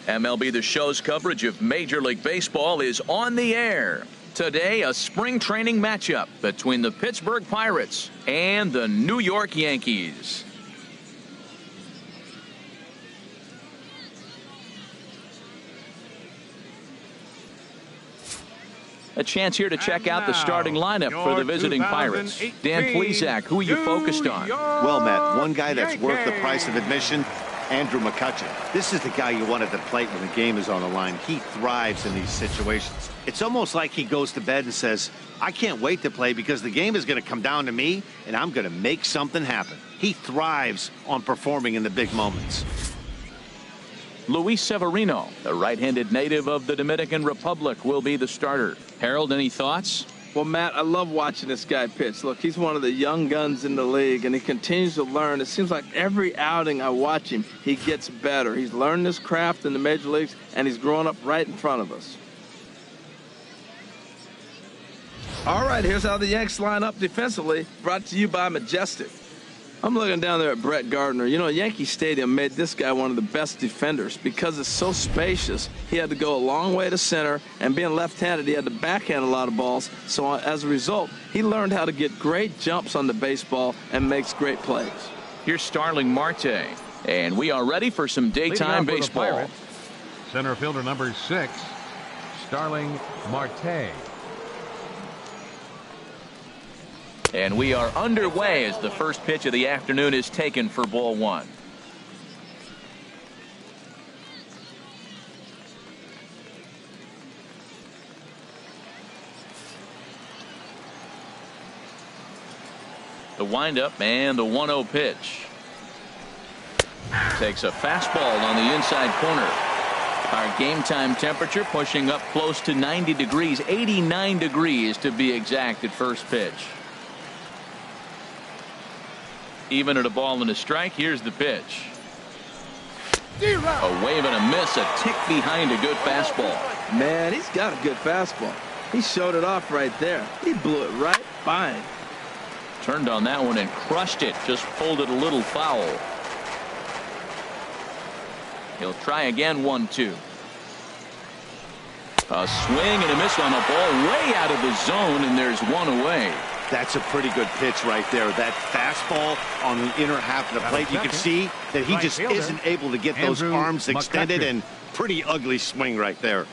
MLB The Show's coverage of Major League Baseball is on the air. Today, a spring training matchup between the Pittsburgh Pirates and the New York Yankees. A chance here to check out the starting lineup for the visiting Pirates. Dan Plesac, who are you focused on? Well, Matt, one guy that's worth the price of admission, Andrew McCutchen. This is the guy you want at the plate when the game is on the line. He thrives in these situations. It's almost like he goes to bed and says, I can't wait to play because the game is going to come down to me and I'm going to make something happen. He thrives on performing in the big moments. Luis Severino, the right-handed native of the Dominican Republic, will be the starter. Harold, any thoughts? Well, Matt, I love watching this guy pitch. Look, he's one of the young guns in the league, and he continues to learn. It seems like every outing I watch him, he gets better. He's learned this craft in the major leagues, and he's growing up right in front of us. All right, here's how the Yanks line up defensively, brought to you by Majestic. I'm looking down there at Brett Gardner. You know, Yankee Stadium made this guy one of the best defenders because it's so spacious. He had to go a long way to center, and being left-handed, he had to backhand a lot of balls. So as a result, he learned how to get great jumps on the baseball and makes great plays. Here's Starling Marte, and we are ready for some daytime baseball. Center fielder number 6, Starling Marte. And we are underway as the first pitch of the afternoon is taken for ball one. The windup and the 1-0 pitch. Takes a fastball on the inside corner. Our game time temperature pushing up close to 90 degrees, 89 degrees to be exact at first pitch. Even at a ball and a strike, here's the pitch. A wave and a miss, a tick behind a good fastball. Man, he's got a good fastball. He showed it off right there. He blew it right by him. Turned on that one and crushed it, just pulled it a little foul. He'll try again, 1-2. A swing and a miss on a ball way out of the zone, and there's one away. That's a pretty good pitch right there. That fastball on the inner half of the plate. You can see that he just isn't able to get those arms extended, and pretty ugly swing right there.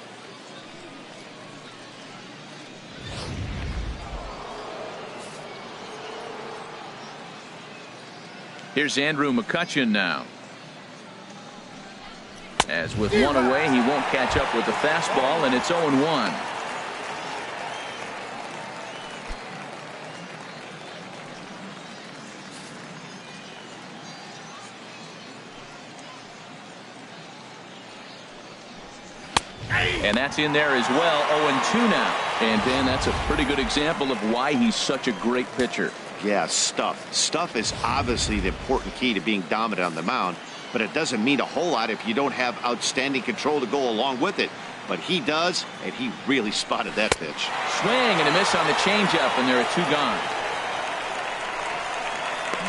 Here's Andrew McCutchen now. As with one away, he won't catch up with the fastball, and it's 0-1. And that's in there as well. 0-2 now. And Dan, that's a pretty good example of why he's such a great pitcher. Yeah, stuff. Stuff is obviously the important key to being dominant on the mound, but it doesn't mean a whole lot if you don't have outstanding control to go along with it. But he does, and he really spotted that pitch. Swing and a miss on the changeup, and there are 2 gone.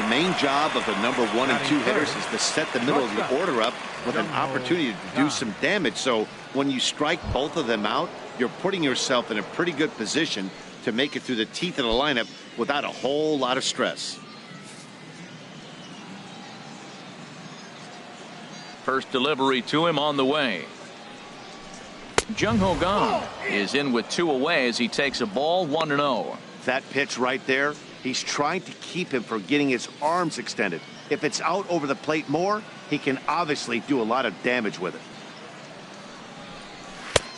The main job of the number 1 and 2 hitters is to set the middle of the order up with an opportunity to do some damage. So when you strike both of them out, you're putting yourself in a pretty good position to make it through the teeth of the lineup without a whole lot of stress. First delivery to him on the way. Jung Ho Kang is in with 2 away as he takes a ball, 1-0. That pitch right there, he's trying to keep him from getting his arms extended. If it's out over the plate more, he can obviously do a lot of damage with it.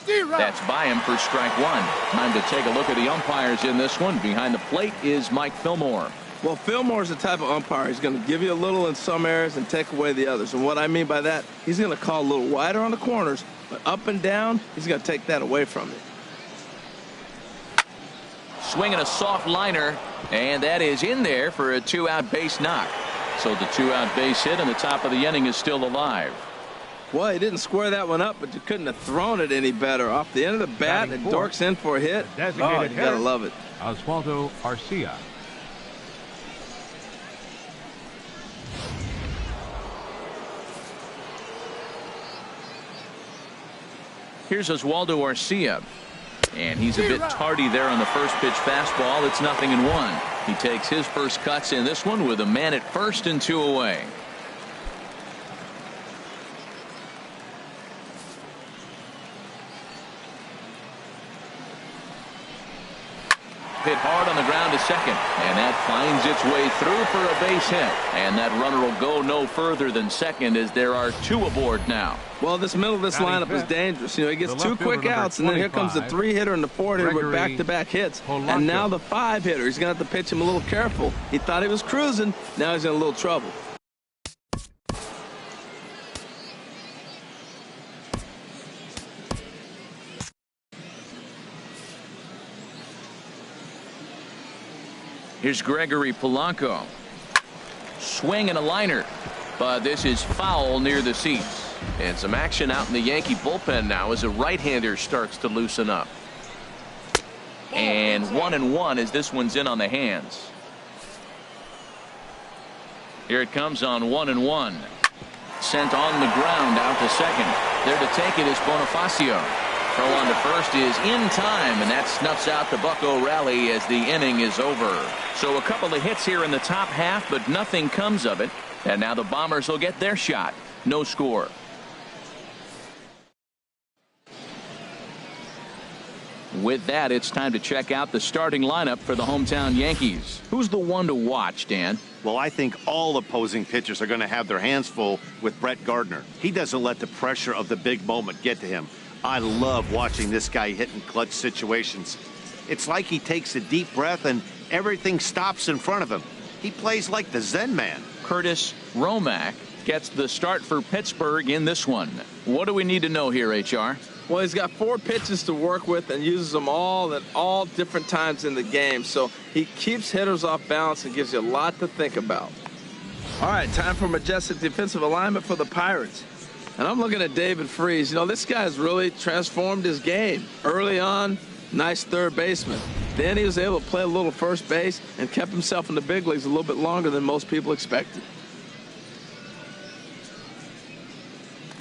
That's by him for strike 1. Time to take a look at the umpires in this one. Behind the plate is Mike Fillmore. Well, Fillmore's the type of umpire. He's going to give you a little in some areas and take away the others. And what I mean by that, he's going to call a little wider on the corners, but up and down, he's going to take that away from you. Swinging a soft liner, and that is in there for a 2-out base knock. So the 2-out base hit and the top of the inning is still alive. Well, he didn't square that one up, but you couldn't have thrown it any better. Off the end of the bat, and dorks in for a hit. Oh, you got to love it. Oswaldo Arcia. Here's Oswaldo Arcia. And he's a bit tardy there on the first pitch fastball. It's 0-1. He takes his first cuts in this one with a man at first and 2 away. Hit hard on the ground to second, and that finds its way through for a base hit. And that runner will go no further than second as there are 2 aboard now. Well, this middle of this lineup is dangerous. You know, he gets 2 quick outs, and then here comes the 3-hitter and the 4-hitter with back-to-back hits. And now the 5-hitter. He's going to have to pitch him a little careful. He thought he was cruising. Now he's in a little trouble. Here's Gregory Polanco. Swing and a liner, but this is foul near the seats. And some action out in the Yankee bullpen now as a right-hander starts to loosen up. And 1-1 as this one's in on the hands. Here it comes on 1-1. Sent on the ground out to second. There to take it is Bonifacio. Throw on to first is in time, and that snuffs out the Bucco rally as the inning is over. So a couple of hits here in the top half, but nothing comes of it. And now the Bombers will get their shot. No score. With that, it's time to check out the starting lineup for the hometown Yankees. Who's the one to watch, Dan? Well, I think all opposing pitchers are going to have their hands full with Brett Gardner. He doesn't let the pressure of the big moment get to him. I love watching this guy hit in clutch situations. It's like he takes a deep breath and everything stops in front of him. He plays like the Zen man. Curtis Romack gets the start for Pittsburgh in this one. What do we need to know here, HR? Well, he's got 4 pitches to work with and uses them all at all different times in the game. So he keeps hitters off balance and gives you a lot to think about. All right, time for majestic defensive alignment for the Pirates. And I'm looking at David Freese. You know, this guy's really transformed his game. Early on, nice third baseman. Then he was able to play a little first base and kept himself in the big leagues a little bit longer than most people expected.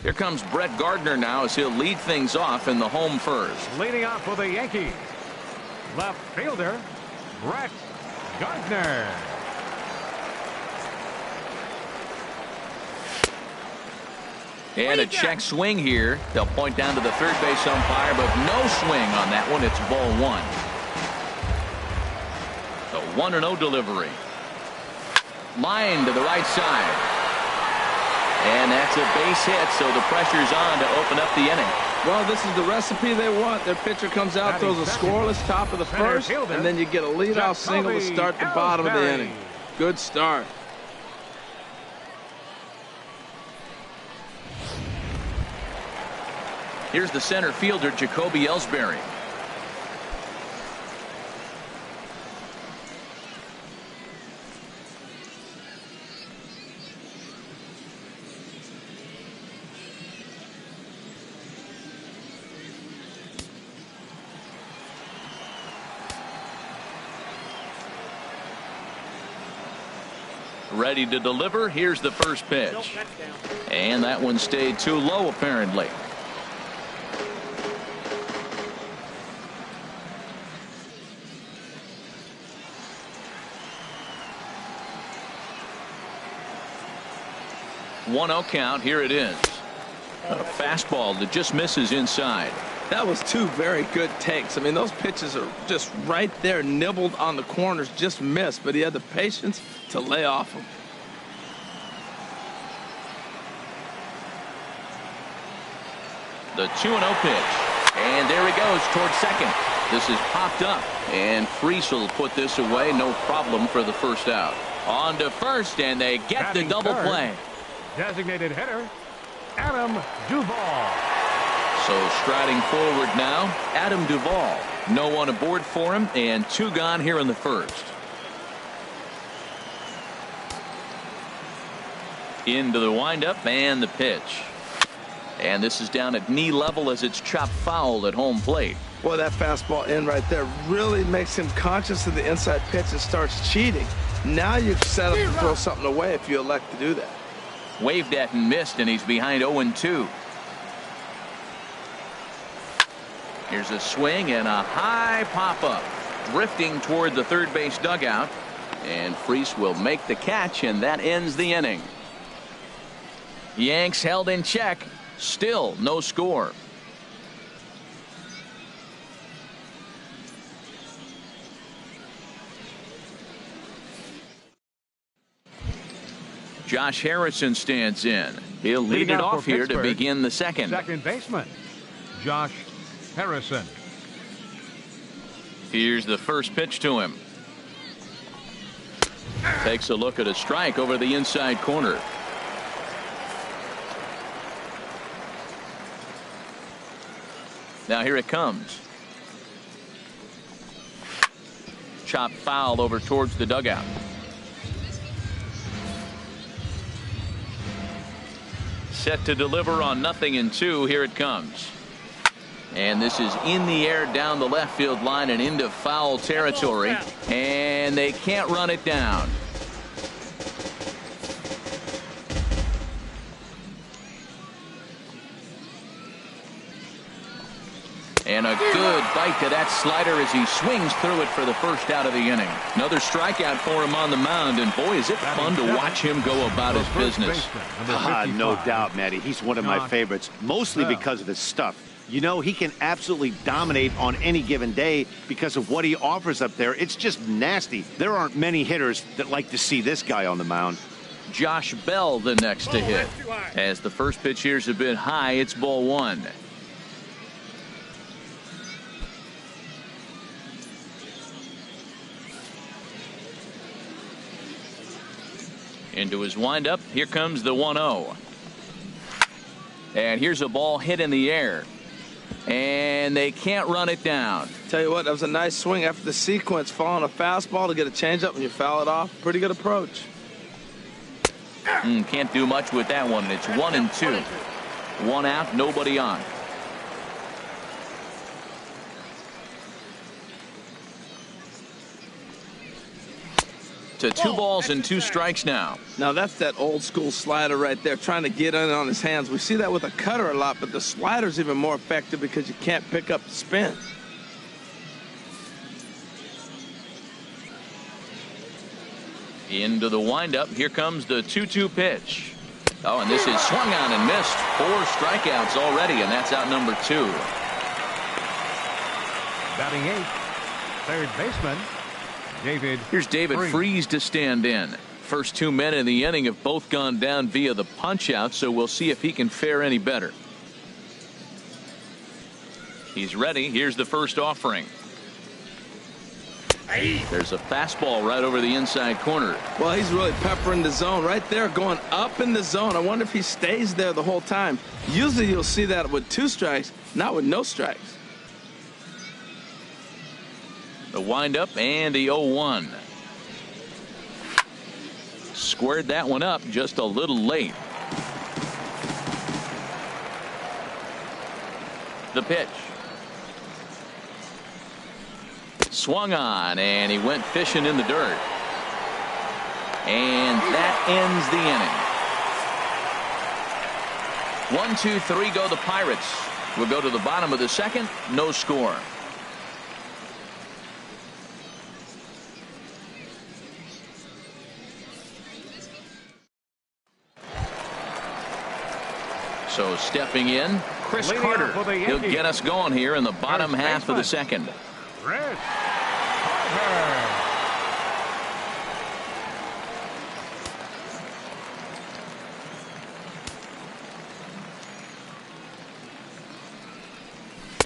Here comes Brett Gardner now as he'll lead things off in the home first. Leading off for the Yankees, left fielder, Brett Gardner. And a check swing here. They'll point down to the third base umpire, but no swing on that one. It's ball 1. The 1-0 delivery. Line to the right side. And that's a base hit, so the pressure's on to open up the inning. Well, this is the recipe they want. Their pitcher comes out, throws a scoreless top of the first, and then you get a leadoff single to start the bottom of the inning. Good start. Here's the center fielder, Jacoby Ellsbury. Ready to deliver. Here's the first pitch. And that one stayed too low, apparently. One-0 count. Here it is. A fastball that just misses inside. That was 2 very good takes. I mean, those pitches are just right there, nibbled on the corners, just missed, but he had the patience to lay off them. The 2-0 pitch. And there he goes towards second. This is popped up, and Freese will put this away. No problem for the first out. On to first, and they get the double play. Designated hitter, Adam Duvall. So striding forward now, Adam Duvall. No one aboard for him, and 2 gone here in the first. Into the windup and the pitch. And this is down at knee level as it's chopped foul at home plate. Boy, that fastball in right there really makes him conscious of the inside pitch and starts cheating. Now you've set up to throw something away if you elect to do that. Waved at and missed, and he's behind 0-2. Here's a swing and a high pop-up. Drifting toward the third base dugout. And Freese will make the catch, and that ends the inning. Yanks held in check. Still no score. Josh Harrison stands in. He'll lead it off here to begin the second. Second baseman, Josh Harrison. Here's the first pitch to him. Takes a look at a strike over the inside corner. Now here it comes. Chop foul over towards the dugout. Set to deliver on 0-2. Here it comes. And this is in the air down the left field line and into foul territory. And they can't run it down. And a good bite to that slider as he swings through it for the first out of the inning. Another strikeout for him on the mound, and boy, is it fun to watch him go about his business. No doubt, Matty. He's one of my favorites, mostly because of his stuff. You know, he can absolutely dominate on any given day because of what he offers up there. It's just nasty. There aren't many hitters that like to see this guy on the mound. Josh Bell the next to hit. As the first pitch here's a bit high, it's ball one. Into his windup. Here comes the 1-0. And here's a ball hit in the air. And they can't run it down. Tell you what, that was a nice swing after the sequence. Following a fastball to get a changeup and you foul it off. Pretty good approach. Can't do much with that one. It's 1-2. One out, nobody on. To 2 balls and 2 strikes now. Now that's that old school slider right there, trying to get in on his hands. We see that with a cutter a lot, but the slider's even more effective because you can't pick up the spin. Into the windup. Here comes the 2-2 pitch. Oh, and this is swung on and missed. 4 strikeouts already, and that's out number 2. Batting 8th, third baseman, David. Here's David Freese to stand in. First 2 men in the inning have both gone down via the punch out, so we'll see if he can fare any better. He's ready. Here's the first offering. There's a fastball right over the inside corner. Well, he's really peppering the zone right there, going up in the zone. I wonder if he stays there the whole time. Usually you'll see that with 2 strikes, not with no strikes. The windup and the 0-1. Squared that one up just a little late. The pitch. Swung on, and he went fishing in the dirt. And that ends the inning. 1, 2, 3 go the Pirates. We'll go to the bottom of the second. No score. So stepping in, Chris Carter. He'll get us going here in the bottom half of the second. Chris Carter.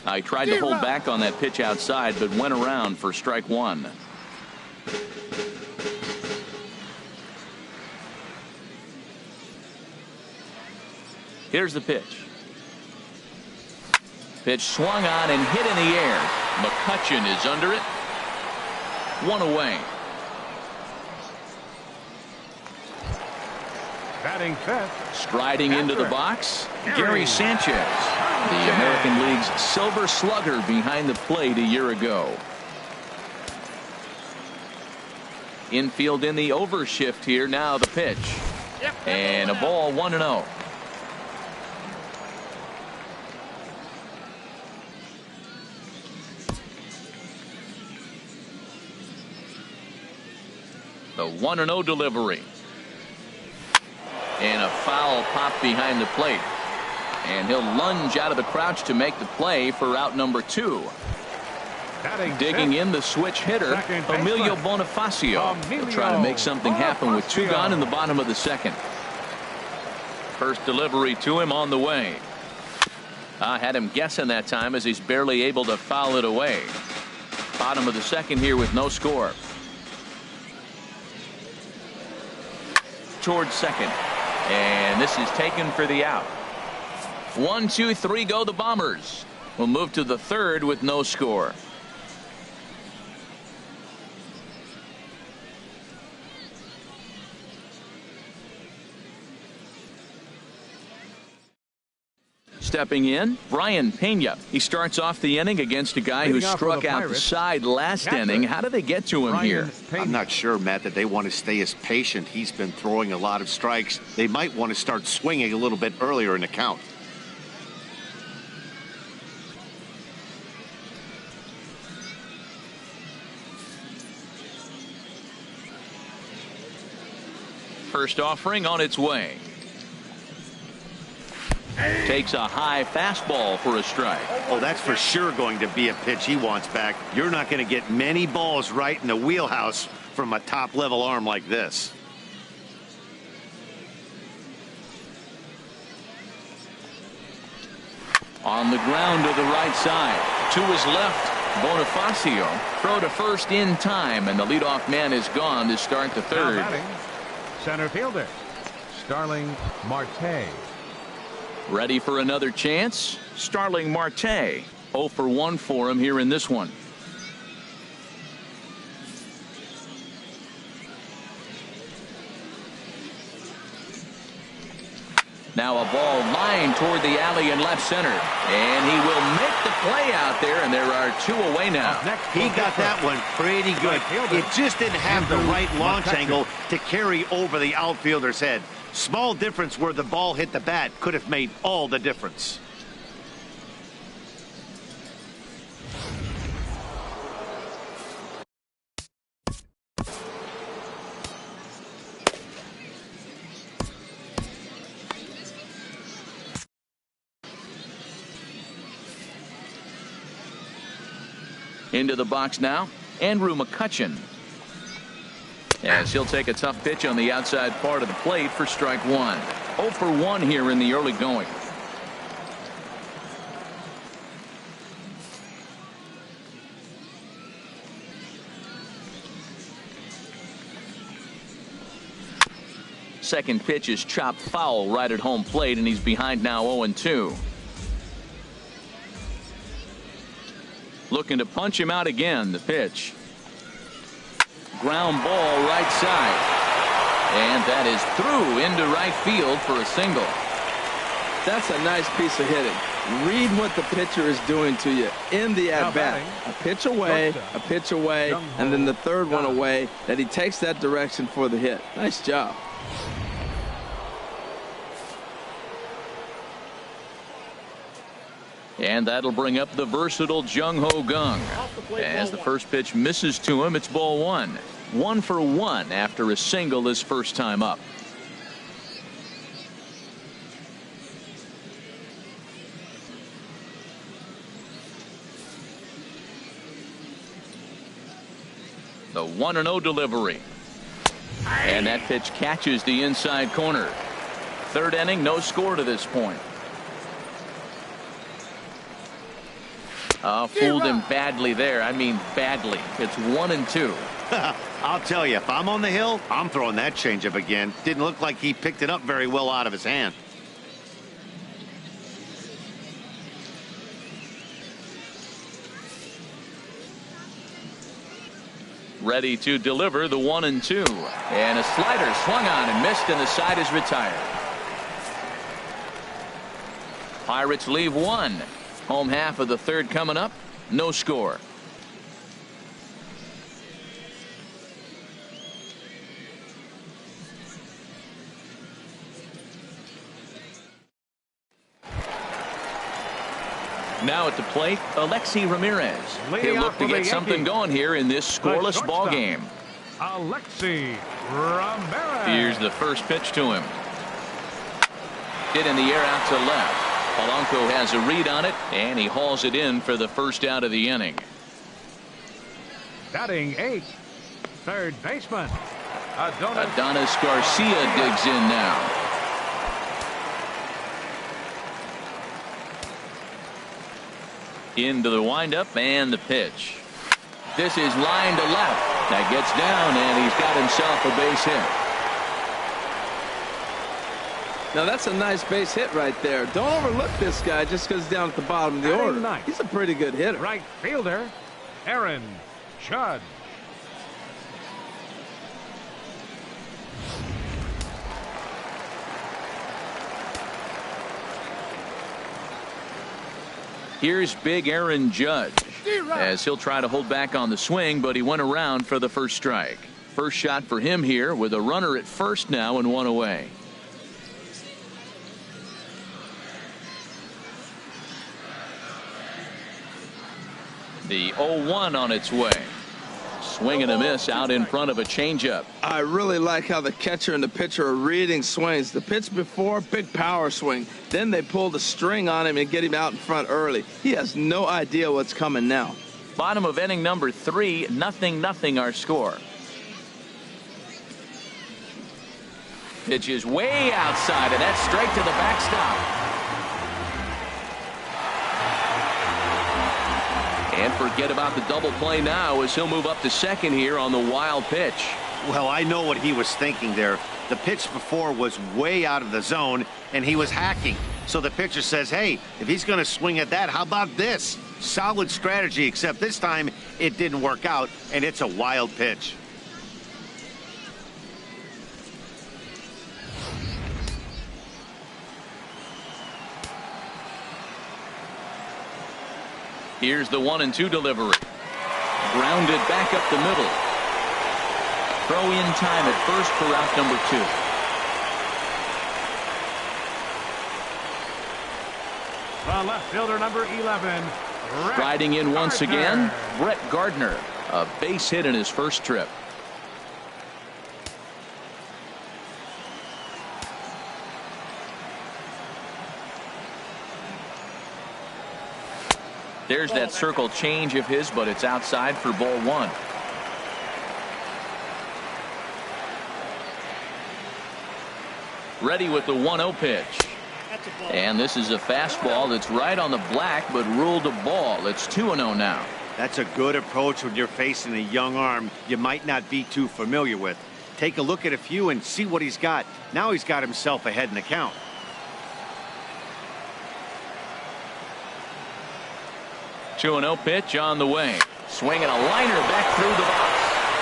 I tried to hold back on that pitch outside, but went around for strike 1. Here's the pitch. Pitch swung on and hit in the air. McCutchen is under it. 1 away. Batting 5th. Striding into the box, Gary Sanchez, the American League's Silver Slugger behind the plate a year ago. Infield in the overshift here. Now the pitch. And a ball, 1-0. The 1-0 delivery. And a foul pop behind the plate. And he'll lunge out of the crouch to make the play for out number 2. Digging in the switch hitter, Emilio Bonifacio. He'll try to make something happen with 2 gone in the bottom of the second. First delivery to him on the way. I had him guessing that time as he's barely able to foul it away. Bottom of the second here with no score. Towards second. And this is taken for the out. 1, 2, 3 go the Bombers. We'll move to the third with no score. Stepping in, Brian Pena. He starts off the inning against a guy who struck out the side last inning. How did they get to him here? I'm not sure, Matt, that they want to stay as patient. He's been throwing a lot of strikes. They might want to start swinging a little bit earlier in the count. First offering on its way. Takes a high fastball for a strike. Oh, that's for sure going to be a pitch he wants back. You're not going to get many balls right in the wheelhouse from a top-level arm like this. On the ground to the right side. To his left, Bonifacio. Throw to first in time, and the leadoff man is gone to start the third. Center fielder, Starling Marte. Ready for another chance? Starling Marte. 0 for 1 for him here in this one. Now a ball lined toward the alley in left center. And he will make the play out there, and there are 2 away now. He got that one pretty good. It just didn't have the right launch angle to carry over the outfielder's head. Small difference where the ball hit the bat could have made all the difference. Into the box now, Andrew McCutchen. As he'll take a tough pitch on the outside part of the plate for strike 1. 0 for 1 here in the early going. Second pitch is chopped foul right at home plate, and he's behind now 0-2. Looking to punch him out again. The pitch. Ground ball right side. And that is through into right field for a single. That's a nice piece of hitting. Read what the pitcher is doing to you in the at-bat. A pitch away, and then the third one away, that he takes that direction for the hit. Nice job. And that'll bring up the versatile Jung Ho Gung. As the first pitch misses to him, it's ball 1. 1 for 1 after a single his first time up. The 1-0 delivery. And that pitch catches the inside corner. Third inning, no score to this point. Fooled him badly there. I mean badly. It's 1-2. I'll tell you, if I'm on the hill, I'm throwing that changeup again. Didn't look like he picked it up very well out of his hand. Ready to deliver the 1-2. And a slider swung on and missed, and the side is retired. Pirates leave 1. Home half of the third coming up. No score. Now at the plate, Alexi Ramirez. He'll look to get something going here in this scoreless ball game. Alexi Ramirez. Here's the first pitch to him. Hit in the air out to left. Polanco has a read on it, and he hauls it in for the first out of the inning. Batting 8th, third baseman Adonis Garcia digs in now. Into the windup and the pitch. This is line to left. That gets down, and he's got himself a base hit. Now that's a nice base hit right there. Don't overlook this guy just because he's down at the bottom of the order. Ninth. He's a pretty good hitter. right fielder Aaron Judge. Here's big Aaron Judge, as he'll try to hold back on the swing, but he went around for the first strike. First shot for him here with a runner at first now and one away. The 0-1 on its way. Swing and a miss out in front of a changeup. I really like how the catcher and the pitcher are reading swings. The pitch before, big power swing. Then they pull the string on him and get him out in front early. He has no idea what's coming now. Bottom of inning number 3, 0-0 our score. Pitch is way outside, and that's straight to the backstop. And forget about the double play now as he'll move up to second here on the wild pitch. Well, I know what he was thinking there. The pitch before was way out of the zone, and he was hacking. So the pitcher says, hey, if he's going to swing at that, how about this? Solid strategy, except this time it didn't work out, and it's a wild pitch. Here's the 1-2 delivery. Grounded back up the middle. Throw in time at first for out number 2. The left fielder number 11. Riding in once again, Brett Gardner. A base hit in his first trip. There's that circle change of his, but it's outside for ball 1. Ready with the 1-0 pitch. And this is a fastball that's right on the black, but ruled a ball. It's 2-0 now. That's a good approach when you're facing a young arm you might not be too familiar with. Take a look at a few and see what he's got. Now he's got himself ahead in the count. 2-0 pitch on the way. Swinging a liner back through the box.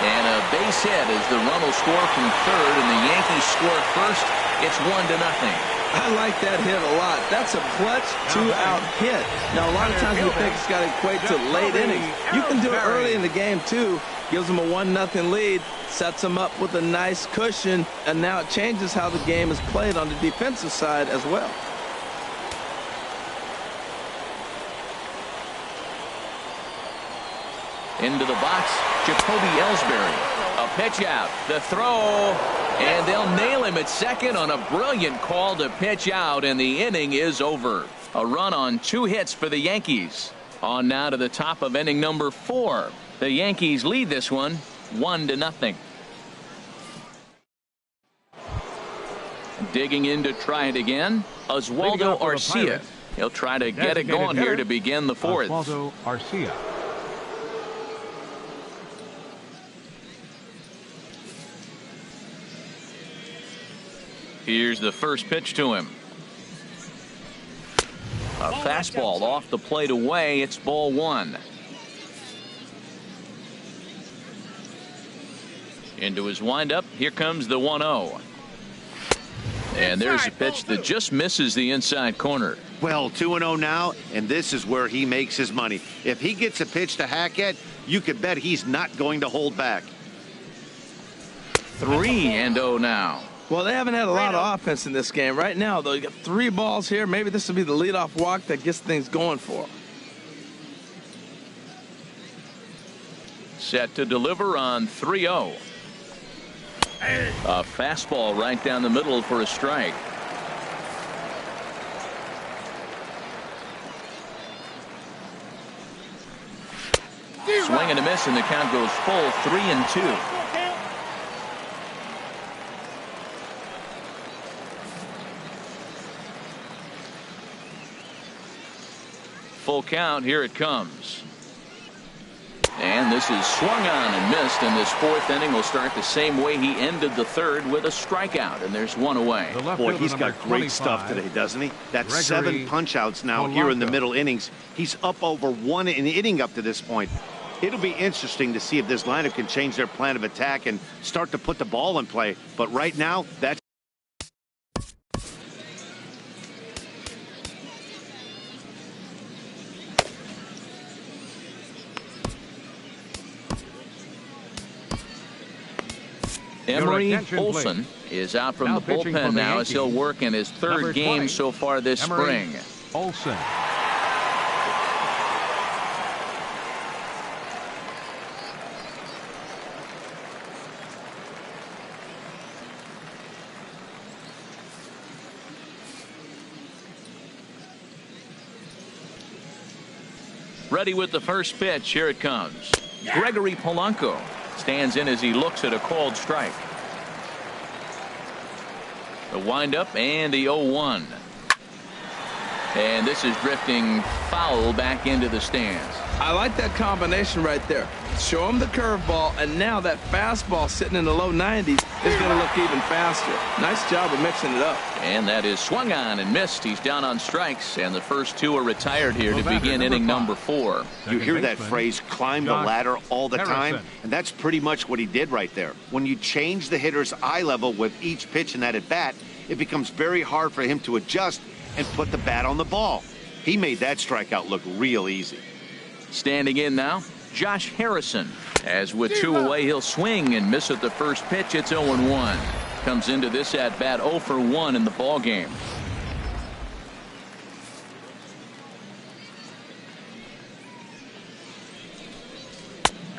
And a base hit as the run will score from third, and the Yankees score first. It's 1-0. I like that hit a lot. That's a clutch 2-out hit. Now, a lot of times we think it's got to equate to late innings. You can do it early in the game, too. Gives them a 1-0 lead, sets them up with a nice cushion, and now it changes how the game is played on the defensive side as well. Into the box, Jacoby Ellsbury. A pitch out, the throw, and they'll nail him at second on a brilliant call to pitch out, and the inning is over. A run on 2 hits for the Yankees. On now to the top of inning number 4. The Yankees lead this one 1-0. Digging in to try it again, Oswaldo Arcia. He'll try to get it going here to begin the 4th. Oswaldo Arcia. Here's the first pitch to him. A fastball off the plate away. It's ball 1. Into his windup. Here comes the 1-0. And there's a pitch that just misses the inside corner. Well, 2-0 now, and this is where he makes his money. If he gets a pitch to hack at, you could bet he's not going to hold back. 3-0 now. Well, they haven't had a lot of offense in this game. Right now, though, you got 3 balls here. Maybe this will be the leadoff walk that gets things going for them. Set to deliver on 3-0. A fastball right down the middle for a strike. Swing and a miss, and the count goes full 3-2. Full count. Here it comes. And this is swung on and missed, and this fourth inning will start the same way he ended the third, with a strikeout, and there's one away. Boy, he's got great stuff today, doesn't he? That's Gregory 7 punch-outs now here in the middle innings. He's up over 1 inning up to this point. It'll be interesting to see if this lineup can change their plan of attack and start to put the ball in play. But right now, that's Emery Olson is out from the bullpen now as he'll work in his third game so far this spring. Olson. Ready with the first pitch. Here it comes. Gregory Polanco stands in as he looks at a called strike. The windup and the 0-1. And this is drifting foul back into the stands. I like that combination right there. Show him the curveball, and now that fastball sitting in the low 90s is going to look even faster. Nice job of mixing it up. And that is swung on and missed. He's down on strikes, and the first two are retired here to begin inning number 4. You hear that phrase, climb the ladder, all the time, and that's pretty much what he did right there. When you change the hitter's eye level with each pitch in that at-bat, it becomes very hard for him to adjust and put the bat on the ball. He made that strikeout look real easy. Standing in now, Josh Harrison. As with 2 away, he'll swing and miss at the first pitch. It's 0-1. Comes into this at bat 0 for 1 in the ball game.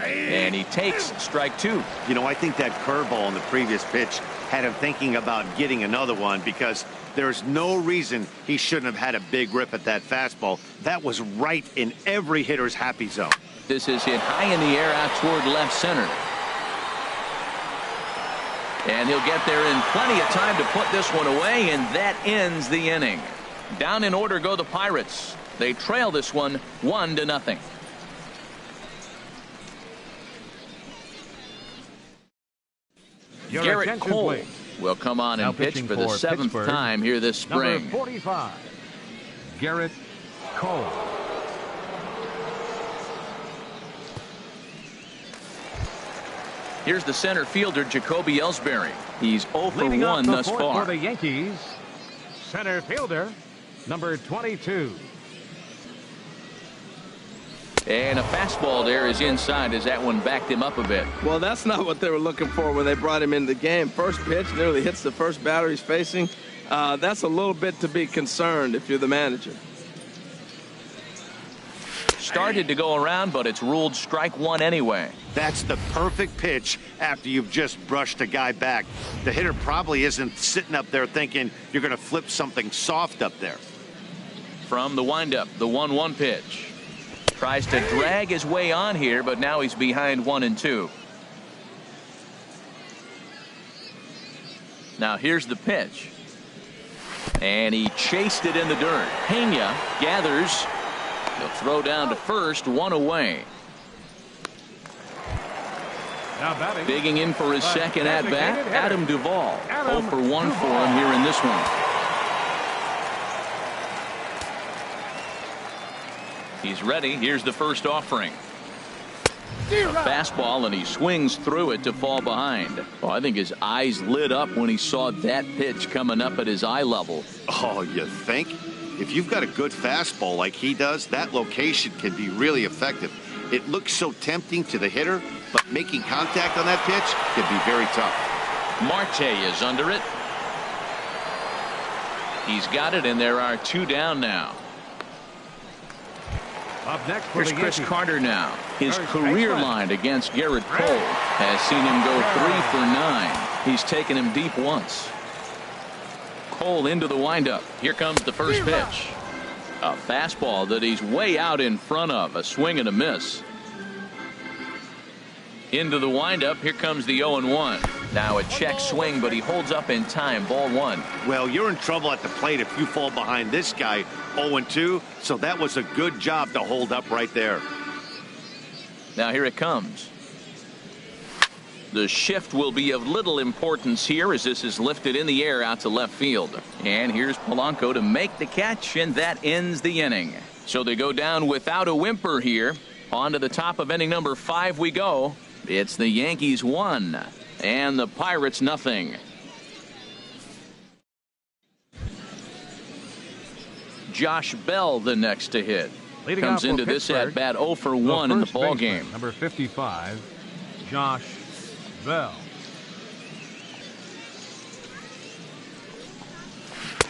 And he takes strike 2. You know, I think that curveball in the previous pitch had him thinking about getting another one, because there's no reason he shouldn't have had a big rip at that fastball. That was right in every hitter's happy zone. This is hit high in the air out toward left center. And he'll get there in plenty of time to put this one away, and that ends the inning. Down in order go the Pirates. They trail this one 1-0. Garrett Cole will come on and pitch for the 7th time here this spring. Number 45, Garrett Cole. Here's the center fielder, Jacoby Ellsbury. He's 0 for 1 thus far. For the Yankees, center fielder, number 22. And a fastball there is inside as that one backed him up a bit. Well, that's not what they were looking for when they brought him into the game. First pitch nearly hits the first batter he's facing. That's a little bit to be concerned if you're the manager. Started to go around, but it's ruled strike 1 anyway. That's the perfect pitch after you've just brushed a guy back. The hitter probably isn't sitting up there thinking you're going to flip something soft up there. From the windup, the 1-1 pitch. Tries to drag his way on here, but now he's behind 1-2. Now here's the pitch. And he chased it in the dirt. Pena gathers. He'll throw down to first, 1 away. Now digging in for his second at-bat, Adam Duvall. 0 for 1 for him here in this one. He's ready. Here's the first offering. A fastball, and he swings through it to fall behind. Well, I think his eyes lit up when he saw that pitch coming up at his eye level. Oh, you think? If you've got a good fastball like he does, that location can be really effective. It looks so tempting to the hitter, but making contact on that pitch can be very tough. Marte is under it. He's got it, and there are 2 down now. Up next for Here's the Chris Yankees. Carter now. His career line against Garrett Cole has seen him go 3 for 9. He's taken him deep once. Cole into the windup. Here comes the first pitch. A fastball that he's way out in front of. A swing and a miss. Into the windup. Here comes the 0-1. Now a check swing, but he holds up in time. Ball one. Well, you're in trouble at the plate if you fall behind this guy 0-2. So that was a good job to hold up right there. Now here it comes. The shift will be of little importance here as this is lifted in the air out to left field. And here's Polanco to make the catch, and that ends the inning. So they go down without a whimper here. On to the top of inning number 5 we go. It's the Yankees 1 and the Pirates nothing. Josh Bell the next to hit. Leading Comes off into for this Pittsburgh, at bat 0 for 1 in the ball baseman, game. Number 55, Josh Bell.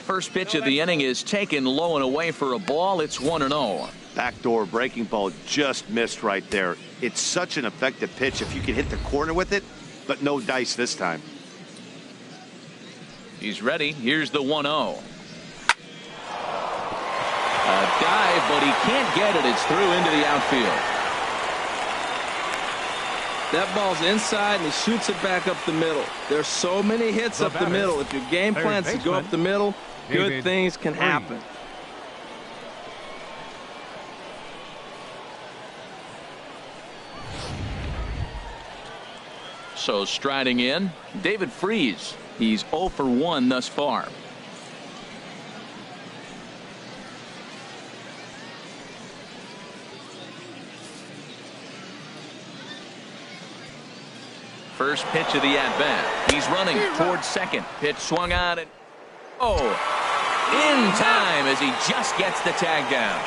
First pitch of the inning is taken low and away for a ball. It's 1-0. Backdoor breaking ball just missed right there. It's such an effective pitch if you can hit the corner with it, but no dice this time. He's ready. Here's the 1-0. A dive, but he can't get it. It's through into the outfield. That ball's inside, and he shoots it back up the middle. There's so many hits up the middle. If your game plan's to go up the middle, good things can happen. So striding in, David Freese. He's 0 for 1 thus far. First pitch of the at-bat. He's running towards second. Pitch swung on and in time as he just gets the tag down.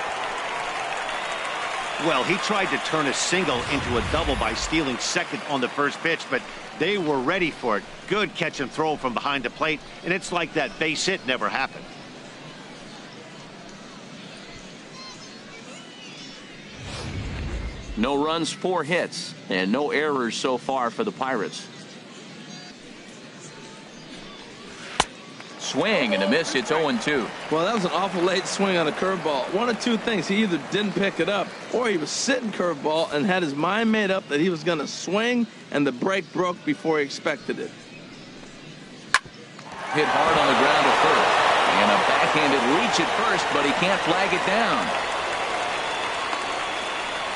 Well, he tried to turn a single into a double by stealing second on the first pitch, but they were ready for it. Good catch and throw from behind the plate, and it's like that base hit never happened. No runs, 4 hits, and no errors so far for the Pirates. Swing and a miss. It's 0-2. Well, that was an awful late swing on a curveball. One of two things. He either didn't pick it up, or he was sitting curveball and had his mind made up that he was going to swing, and the break broke before he expected it. Hit hard on the ground at first. And a backhanded reach at first, but he can't flag it down.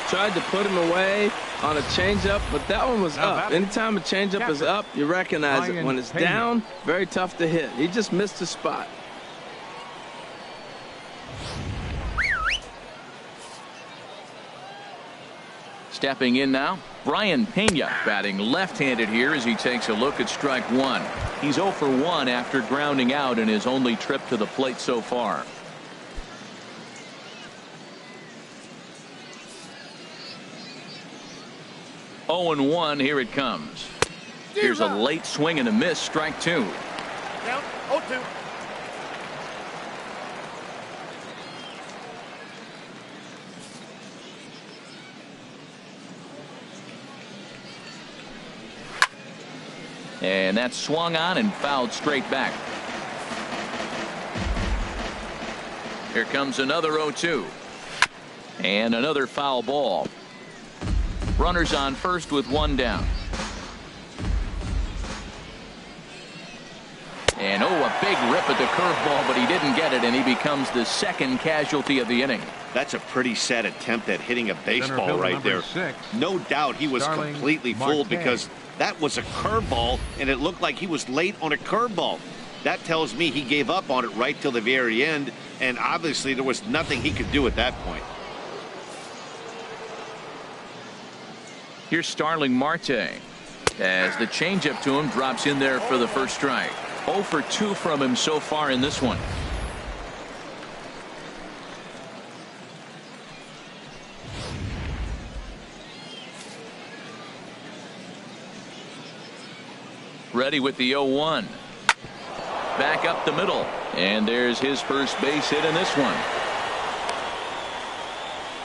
Tried to put him away on a changeup, but that one was up. Anytime a changeup is up, you recognize it. When it's down, very tough to hit. He just missed the spot. Stepping in now, Brian Pena batting left-handed here as he takes a look at strike 1. He's 0 for 1 after grounding out in his only trip to the plate so far. Oh and 1. Here it comes. Here's a late swing and a miss. Strike 2. Down 0-2. And that's swung on and fouled straight back. Here comes another 0-2. And another foul ball. Runners on first with 1 down. And a big rip at the curveball, but he didn't get it, and he becomes the second casualty of the inning. That's a pretty sad attempt at hitting a baseball right there. No doubt he was completely fooled because that was a curveball, and it looked like he was late on a curveball. That tells me he gave up on it right till the very end, and obviously there was nothing he could do at that point. Here's Starling Marte as the changeup to him drops in there for the first strike. 0 for 2 from him so far in this one. Ready with the 0-1. Back up the middle, and there's his first base hit in this one.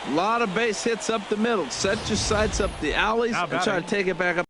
A lot of base hits up the middle. Set your sights up the alleys and try to take it back up.